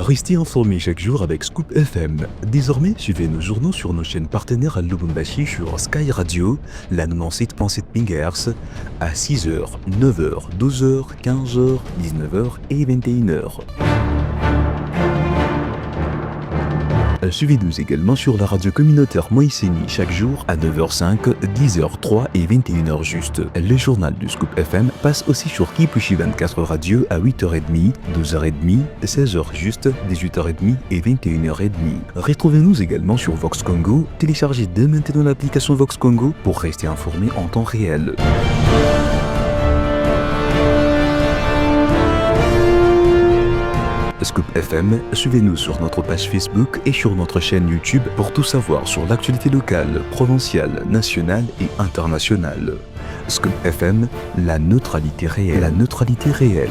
Restez informés chaque jour avec Scoop FM. Désormais, suivez nos journaux sur nos chaînes partenaires à Lubumbashi sur Sky Radio, la 97.7 MHz, à 6h, 9h, 12h, 15h, 19h et 21h. Suivez-nous également sur la radio communautaire Moïseni chaque jour à 9h05, 10h03 et 21h juste. Le journal du Scoop FM passe aussi sur Kipushi 24 Radio à 8h30, 12h30, 16h juste, 18h30 et 21h30. Retrouvez-nous également sur Vox Congo. Téléchargez dès maintenant l'application Vox Congo pour rester informé en temps réel. Scoop FM, suivez-nous sur notre page Facebook et sur notre chaîne YouTube pour tout savoir sur l'actualité locale, provinciale, nationale et internationale. Scoop FM, la neutralité réelle. La neutralité réelle.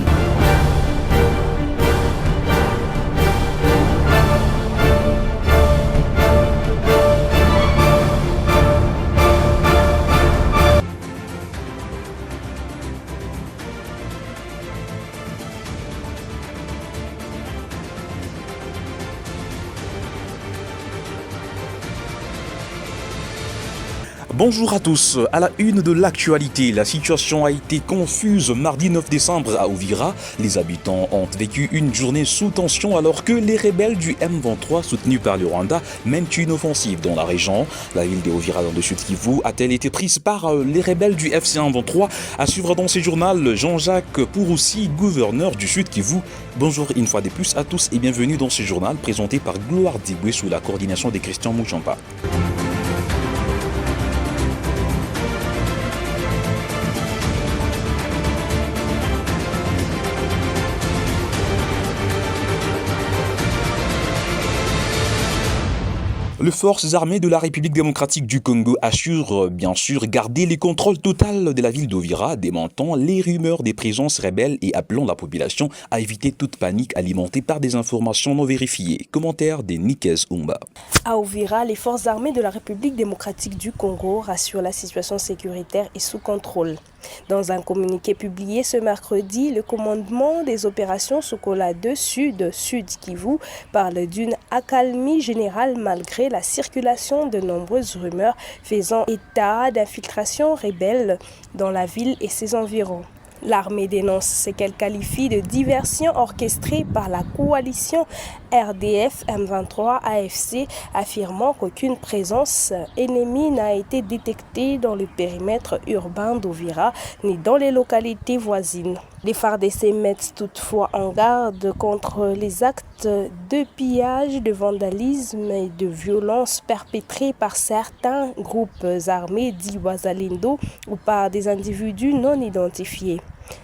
Bonjour à tous, à la une de l'actualité, la situation a été confuse mardi 9 décembre à Uvira. Les habitants ont vécu une journée sous tension alors que les rebelles du M23 soutenus par le Rwanda mènent une offensive dans la région. La ville de Uvira dans le Sud Kivu a-t-elle été prise par les rebelles du FC M23? À suivre dans ce journal, Jean-Jacques Pouroussi, gouverneur du Sud Kivu. Bonjour une fois de plus à tous et bienvenue dans ce journal présenté par Gloire Diboué sous la coordination de Christian Mouchampa. Les forces armées de la République démocratique du Congo assurent bien sûr garder le contrôle total de la ville d'Uvira, démentant les rumeurs des présences rebelles et appelant la population à éviter toute panique alimentée par des informations non vérifiées. Commentaire de Nikez Umba. À Uvira, les forces armées de la République démocratique du Congo rassurent la situation sécuritaire et sous contrôle. Dans un communiqué publié ce mercredi, le commandement des opérations Sokola 2 Sud Kivu parle d'une accalmie générale malgré la circulation de nombreuses rumeurs faisant état d'infiltration rebelle dans la ville et ses environs. L'armée dénonce ce qu'elle qualifie de diversion orchestrée par la coalition RDF M23 AFC, affirmant qu'aucune présence ennemie n'a été détectée dans le périmètre urbain d'Uvira ni dans les localités voisines. Les FARDC mettent toutefois en garde contre les actes de pillage, de vandalisme et de violence perpétrés par certains groupes armés dits Wazalendo ou par des individus non identifiés.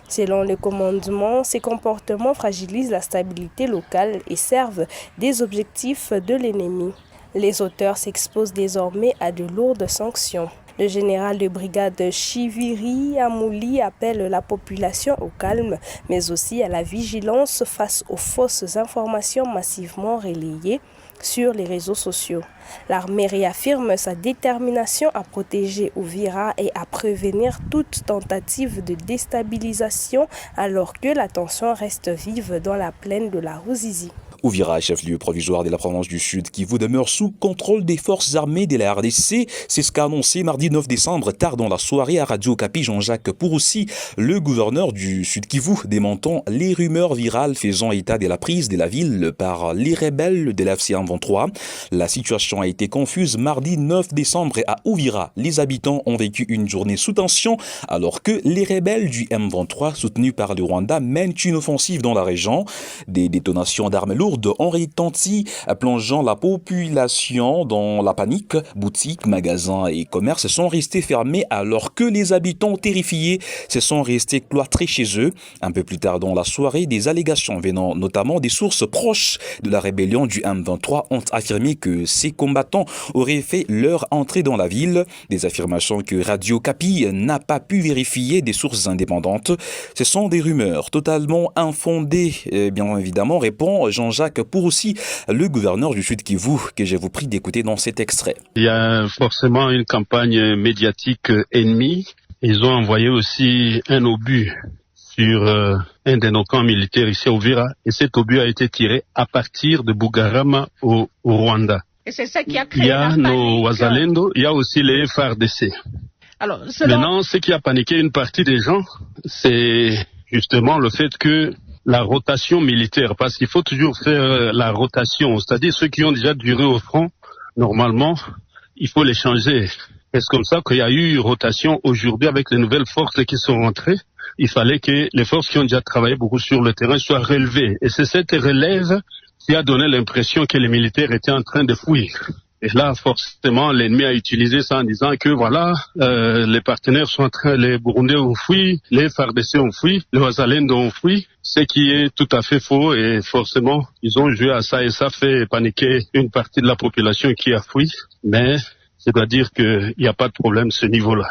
Selon le commandement, ces comportements fragilisent la stabilité locale et servent des objectifs de l'ennemi. Les auteurs s'exposent désormais à de lourdes sanctions. Le général de brigade Chiviri Amouli appelle la population au calme, mais aussi à la vigilance face aux fausses informations massivement relayées sur les réseaux sociaux. L'armée réaffirme sa détermination à protéger Uvira et à prévenir toute tentative de déstabilisation alors que la tension reste vive dans la plaine de la Ruzizi. Uvira, chef-lieu provisoire de la province du Sud, Kivu demeure sous contrôle des forces armées de la RDC. C'est ce qu'a annoncé mardi 9 décembre, tard dans la soirée à Radio Okapi, Jean-Jacques Pouroussi, le gouverneur du Sud Kivu, démentant les rumeurs virales faisant état de la prise de la ville par les rebelles de l'FC M23. La situation a été confuse mardi 9 décembre à Uvira. Les habitants ont vécu une journée sous tension alors que les rebelles du M23, soutenus par le Rwanda, mènent une offensive dans la région. Des détonations d'armes lourdes ont retenti, plongeant la population dans la panique. Boutiques, magasins et commerces sont restés fermés alors que les habitants terrifiés se sont restés cloîtrés chez eux. Un peu plus tard dans la soirée, des allégations venant notamment des sources proches de la rébellion du M23 ont affirmé que ces combattants auraient fait leur entrée dans la ville. Des affirmations que Radio Okapi n'a pas pu vérifier des sources indépendantes. Ce sont des rumeurs totalement infondées, bien évidemment, répond Jean-Jacques Pouroussi, le gouverneur du Sud Kivu, que je vous prie d'écouter dans cet extrait. Il y a forcément une campagne médiatique ennemie. Ils ont envoyé aussi un obus sur un de nos camps militaires ici à Uvira, et cet obus a été tiré à partir de Bugarama au Rwanda. Et c'est ça qui a créé Il y a la nos panique. Wazalendo, il y a aussi les FARDC. Alors, Maintenant, ce qui a paniqué une partie des gens, c'est justement le fait que la rotation militaire, parce qu'il faut toujours faire la rotation, c'est-à-dire ceux qui ont déjà duré au front, normalement, il faut les changer. Et c'est comme ça qu'il y a eu rotation aujourd'hui avec les nouvelles forces qui sont rentrées. Il fallait que les forces qui ont déjà travaillé beaucoup sur le terrain soient relevées. Et c'est cette relève qui a donné l'impression que les militaires étaient en train de fuir. Et là, forcément, l'ennemi a utilisé ça en disant que voilà, les partenaires sont en train, les Burundais ont fui, les FARDC ont fui, les Wazalendo ont fui, ce qui est tout à fait faux et forcément, ils ont joué à ça et ça fait paniquer une partie de la population qui a fui. Mais je dois dire qu'il n'y a pas de problème à ce niveau-là.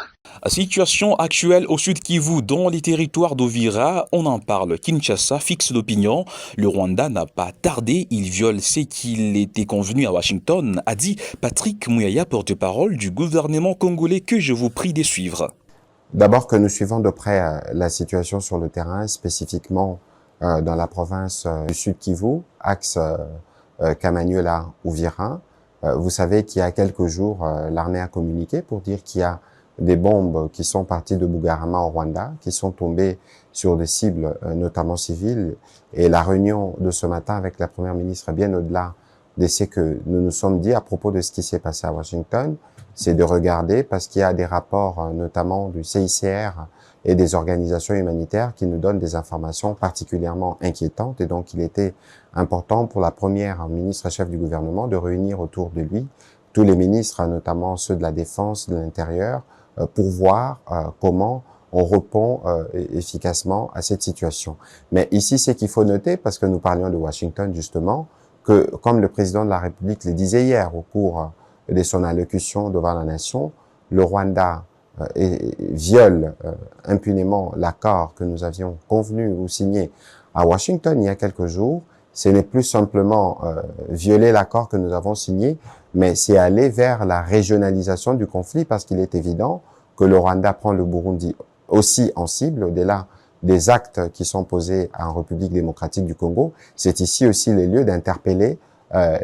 Situation actuelle au Sud Kivu, dans les territoires d'Ovira, on en parle. Kinshasa fixe l'opinion. Le Rwanda n'a pas tardé, il viole ce qu'il était convenu à Washington, a dit Patrick Muyaya, porte-parole du gouvernement congolais, que je vous prie de suivre. D'abord que nous suivons de près la situation sur le terrain, spécifiquement dans la province du Sud Kivu, axe Kamanyola-Uvira. Vous savez qu'il y a quelques jours, l'armée a communiqué pour dire qu'il y a des bombes qui sont parties de Bugarama au Rwanda, qui sont tombées sur des cibles, notamment civiles. Et la réunion de ce matin avec la Première ministre est bien au-delà de ce que nous nous sommes dit à propos de ce qui s'est passé à Washington. C'est de regarder, parce qu'il y a des rapports, notamment du CICR et des organisations humanitaires, qui nous donnent des informations particulièrement inquiétantes. Et donc, il était important pour la Première ministre et chef du gouvernement de réunir autour de lui tous les ministres, notamment ceux de la Défense, de l'Intérieur, pour voir comment on répond efficacement à cette situation. Mais ici, c'est qu'il faut noter, parce que nous parlions de Washington justement, que comme le président de la République le disait hier au cours de son allocution devant la nation, le Rwanda viole impunément l'accord que nous avions convenu ou signé à Washington il y a quelques jours. Ce n'est plus simplement violer l'accord que nous avons signé, mais c'est aller vers la régionalisation du conflit, parce qu'il est évident que le Rwanda prend le Burundi aussi en cible, au-delà des actes qui sont posés en République démocratique du Congo. C'est ici aussi le lieu d'interpeller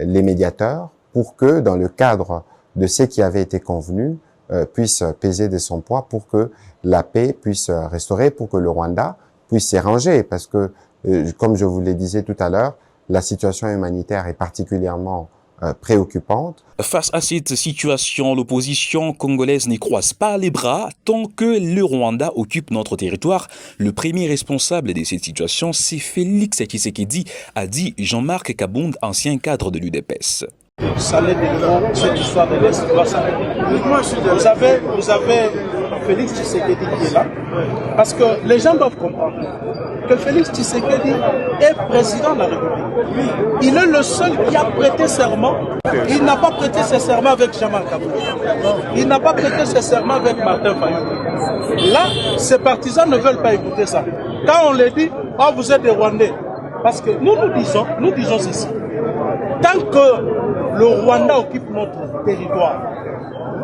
les médiateurs pour que, dans le cadre de ce qui avait été convenu, puisse peser de son poids pour que la paix puisse restaurer, pour que le Rwanda puisse s'arranger, parce que, comme je vous le disais tout à l'heure, la situation humanitaire est particulièrement préoccupante. Face à cette situation, l'opposition congolaise ne croise pas les bras tant que le Rwanda occupe notre territoire. Le premier responsable de cette situation, c'est Félix Tshisekedi, a dit Jean-Marc Kabound, ancien cadre de l'UDPS. Ça l'est de cette histoire de l'Est doit s'arrêter. Vous avez Félix Tshisekedi qui est là, parce que les gens doivent comprendre que Félix Tshisekedi est président de la République. Il est le seul qui a prêté serment. Il n'a pas prêté ses serments avec Jean-Marc Kabound. Il n'a pas prêté ses serments avec Martin Fayulu. Là, ses partisans ne veulent pas écouter ça. Quand on les dit, oh, vous êtes des Rwandais. Parce que nous disons ceci. Tant que le Rwanda occupe notre territoire,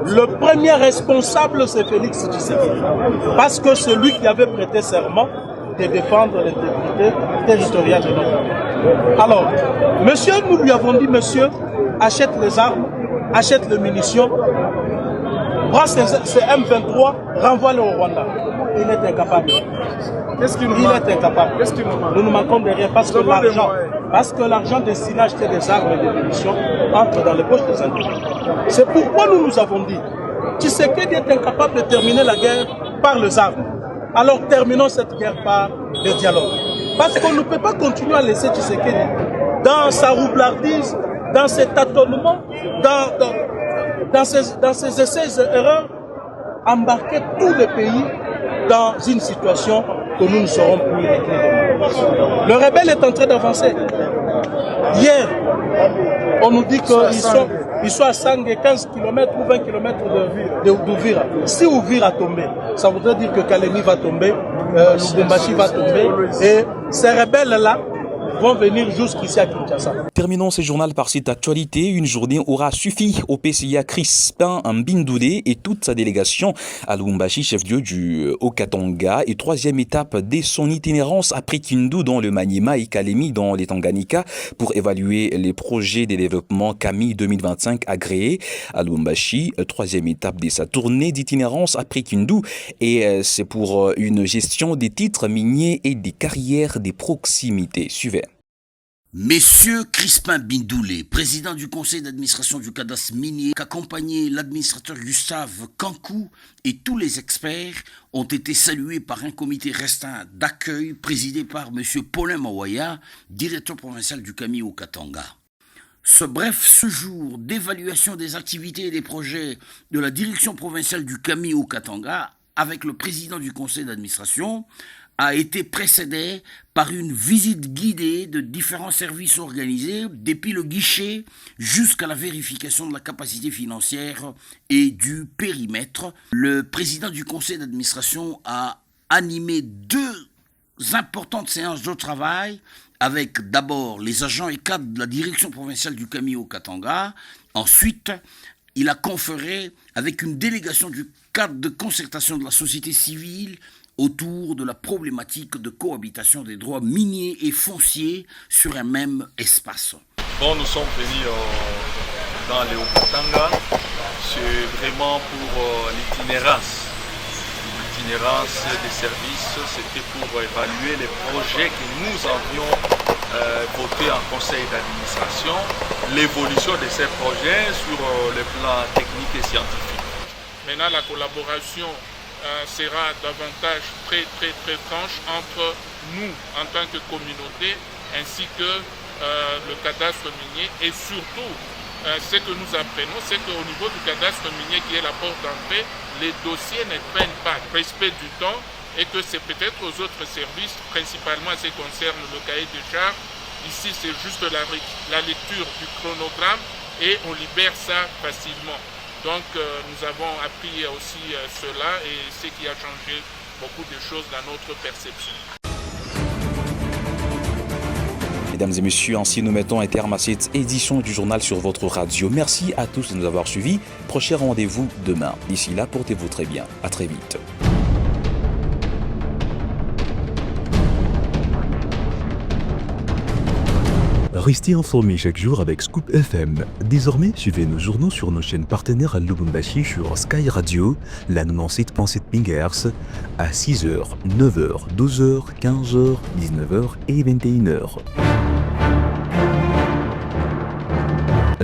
le premier responsable, c'est Félix Tshisekedi. Parce que c'est lui qui avait prêté serment de défendre l'intégrité territoriale de notre pays. Alors, monsieur, nous lui avons dit, monsieur, achète les armes, achète les munitions, brasse ces M23, renvoie-les au Rwanda. Il est incapable. Il est incapable. Nous nous manquons de rien parce que l'argent destiné à acheter des armes et des munitions entre dans les poches des individus. C'est pourquoi nous avons dit Tshisekedi est incapable de terminer la guerre par les armes. Alors terminons cette guerre par le dialogue. Parce qu'on ne peut pas continuer à laisser Tshisekedi dans sa roublardise, dans ses tâtonnements, dans ses essais et erreurs, embarquer tous les pays dans une situation que nous ne saurons plus régler. Le rebelle est en train d'avancer. Hier, on nous dit qu'ils sont à 15 km ou 20 km d'Uvira. Si Uvira a tombé, ça voudrait dire que Kalemi va tomber, Lubumbashi va tomber. Et ces rebelles-là vont venir jusqu'ici à Kinshasa. Terminons ce journal par cette actualité. Une journée aura suffi au PCA Crispin Mbindoulé et toute sa délégation à Lubumbashi, chef-lieu du Haut-Katanga, et troisième étape de son itinérance après Kindu dans le Maniema et Kalemi dans les Tanganyika pour évaluer les projets de développement CAMI 2025 agréés à Lubumbashi. Troisième étape de sa tournée d'itinérance après Kindu et c'est pour une gestion des titres miniers et des carrières des proximités. Suivez. Messieurs Crispin Mbindoulé, président du conseil d'administration du cadastre minier, qu'accompagné l'administrateur Gustave Kankou et tous les experts ont été salués par un comité restreint d'accueil présidé par monsieur Paulin Mawaya, directeur provincial du CAMI au Katanga. Ce bref séjour d'évaluation des activités et des projets de la direction provinciale du CAMI au Katanga avec le président du conseil d'administration a été précédé par une visite guidée de différents services organisés depuis le guichet jusqu'à la vérification de la capacité financière et du périmètre. Le président du conseil d'administration a animé 2 importantes séances de travail avec d'abord les agents et cadres de la direction provinciale du CAMI au Katanga. Ensuite, il a conféré avec une délégation du cadre de concertation de la société civile autour de la problématique de cohabitation des droits miniers et fonciers sur un même espace. Bon, nous sommes venus dans le Haut-Katanga, c'est vraiment pour l'itinérance. L'itinérance des services, c'était pour évaluer les projets que nous avions votés en conseil d'administration, l'évolution de ces projets sur le plan technique et scientifique. Maintenant, la collaboration sera davantage très franche entre nous en tant que communauté ainsi que le cadastre minier et surtout ce que nous apprenons, c'est qu'au niveau du cadastre minier qui est la porte d'entrée, les dossiers ne prennent pas respect du temps et que c'est peut-être aux autres services, principalement en ce qui concerne le cahier de charges. Ici c'est juste la lecture du chronogramme et on libère ça facilement. Donc nous avons appris aussi cela et ce qui a changé beaucoup de choses dans notre perception. Mesdames et messieurs, ainsi nous mettons un terme à cette édition du journal sur votre radio. Merci à tous de nous avoir suivis. Prochain rendez-vous demain. D'ici là, portez-vous très bien. À très vite. Restez informés chaque jour avec Scoop FM. Désormais, suivez nos journaux sur nos chaînes partenaires à Lubumbashi sur Sky Radio, la 97.7 MHz, à 6h, 9h, 12h, 15h, 19h et 21h.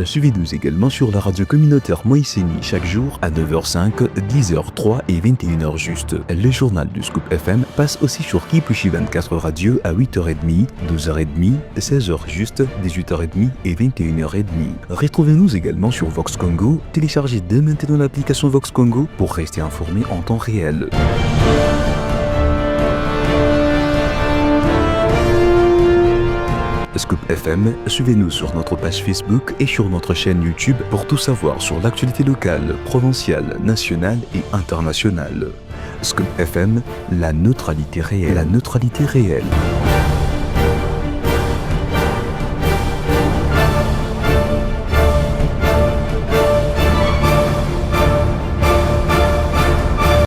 Suivez-nous également sur la radio communautaire Moïseni chaque jour à 9h05, 10h03 et 21h juste. Le journal du Scoop FM passe aussi sur Kipushi 24 Radio à 8h30, 12h30, 16h juste, 18h30 et 21h30. Retrouvez-nous également sur Vox Congo. Téléchargez dès maintenant l'application Vox Congo pour rester informé en temps réel. Scoop FM, suivez-nous sur notre page Facebook et sur notre chaîne YouTube pour tout savoir sur l'actualité locale, provinciale, nationale et internationale. Scoop FM, la neutralité réelle.